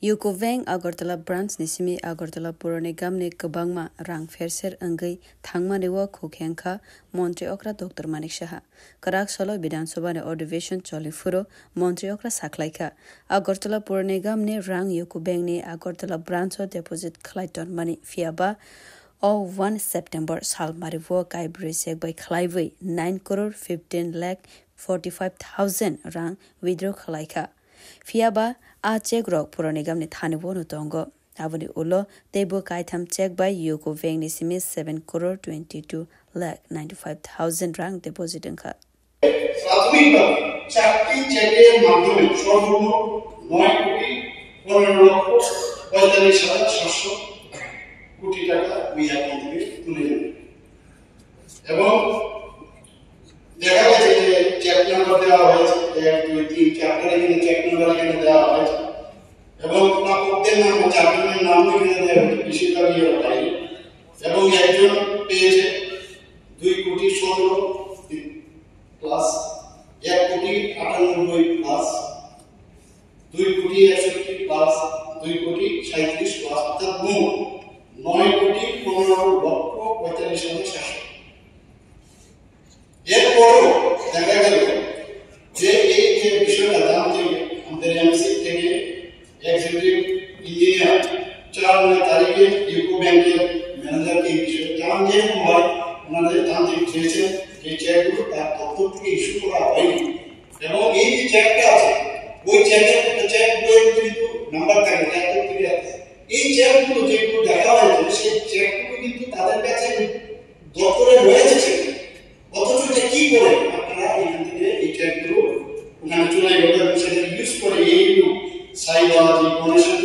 UCO Bank Agartala branch nisimi Agartala Pura Nigam ni Kabangma rang ferser anggai thangma newa khokhenka Montri Okra Dr. Manik Shaha Karak Solo Bidan Sabha ne Ordivation Cholifuro Montri Okra Saklaika Agartala Pura Nigam ni rang UCO Bank ni Agartala branch deposit Clayton money fiaba o 1 September sal marivo kai brisek by Clive 9 crore 15 lakh 45,000 rang withdraw Kalaika Fiaba a check rock Pura Nigam ni thani wonu tongo avani ulo tebo kaitam check by UCO Bank ni simi 7 crore 22 lakh 95,000 rang deposit inka প্রাথমিকভাবে চারটি চেকের মাধ্যমে সর্বমোট 9 কোটি 15 লক্ষ 45,700 কোটি টাকা ওই অ্যাকাউন্ট থেকে তুলে নেবে এবং দেখা গেছে যে চেক নাম্বার দেওয়া হয়েছে 1 2 3 চ্যাপ্টারে এখানে চেক নাম্বার এখানে দেওয়া হয়েছে এবং প্রাপকদের নাম চ্যাপ্টারের নাম এখানে দেওয়া হয়েছে বেশিরভাগই এরা পায়নি এবং একজন পেয়েছে 2 কোটি 17 প্লাস 1 কোটি 98 প্লাস 2 কোটি 61 প্লাস 2 কোটি 37 প্লাস অর্থাৎ মোট 9 কোটি 15 লক্ষ 45,700 এরপরও দেখা গেল যে এই যে বিষয়টা জানতে আমাদের এমসি থেকে এক্সিকিউটিভ ইঞ্জিনিয়ার 4 তারিখে ইউকো ব্যাংকের ম্যানেজারকে এই বিষয়ে জানতে হয় ওনাদের জানতে চেয়েছেন যে চেকগুলো তার তথ্য থেকে ইস্যু করা হয়নি এবং এই যে চেকটা আছে ওই চেকের চেক বইয়ের কিন্তু নাম্বার থাকে চেকগুলো থেকে এই চেকগুলো যেগুলো দেখা হয়েছে সেই চেকগুলো কিন্তু তাদের কাছে দপ্তরে রয়েছে অথচ এটা কি করে আপনারা এখান থেকে এই চেকগুলো ওখানে চলে গেলে সেটা ইউজ করে এইগুলো সাইবাজি গণেশের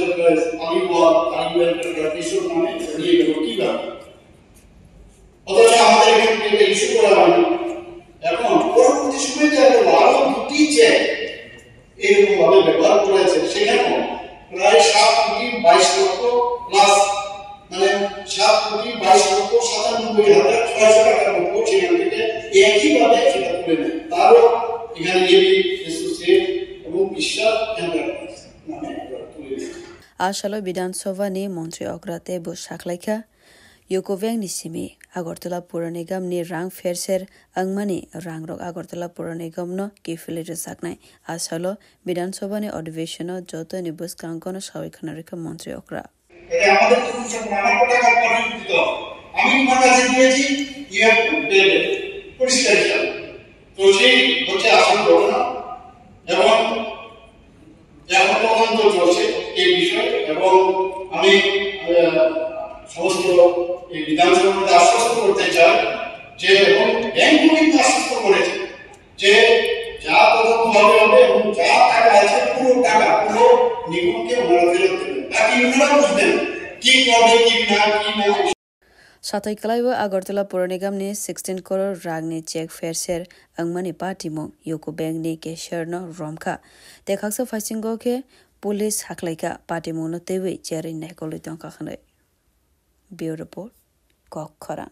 আলিবাগ আলিবাগ কিশোর নামে নিয়ে গেল কিভাবে অথচ আমাদের এখান থেকে ইস্যু করা হয়নি এখন পরবর্তী সময়তে আরো দুটি চেক এরকম ভাবে ব্যবহার করেছে সেখানে প্রায় 7 কোটি 22 লক্ষ প্লাস মানে 7 কোটি 22 লক্ষ 97,600 টাকার মতো সেখান থেকে একইভাবে সেটা তুলে নেয় তারও এখানে এবি এসোসিয়েট এবং বিশ্বাস এন্টারপ্রাইজ নামে তুলে নেয় Ashalo Bidansova ni Montri Okra tebo saklaika UCO Bank ni simi Agartala Pura Nigam ni rang ferser angmani rang rok Agartala Pura Nigam no kifilite saknai Ashalo Bidansova ni Ordivation no joto ni bus kankono sawikanarika Montri Okra এটা আমাদের তো আমার টাকা পাঠিয়ে দিতে আমি তোমার কাছে দিয়েছি ইউ হ্যাভ টু পে পরিষ্কার হিসাবে তো সেই হচ্ছে আসল ঘটনা এবং এখন তদন্ত চলছে এই বিষয়ে এবং আমি সমস্ত এই বিধানসভাতে আশ্বস্ত করতে চাই যে এবং ব্যাংকও কিন্তু আশ্বস্ত করেছে যে যা তদন্ত হবে এবং যা টাকা আছে পুরো টাকা পুরো নিগমকে ওনারা ফেরত দেবেন বাকি ওনারা বুঝবেন কি করবে কি না Satai Kalaiwa Agartala Pura Nigam ni 16 crore rang ni check ferser angmani patimo UCO Bank ni cashier no romka dekhaksa fasingo ke police haklaika patimo no tewe cherin naikoli tongka khanai Bureau Report Kokhara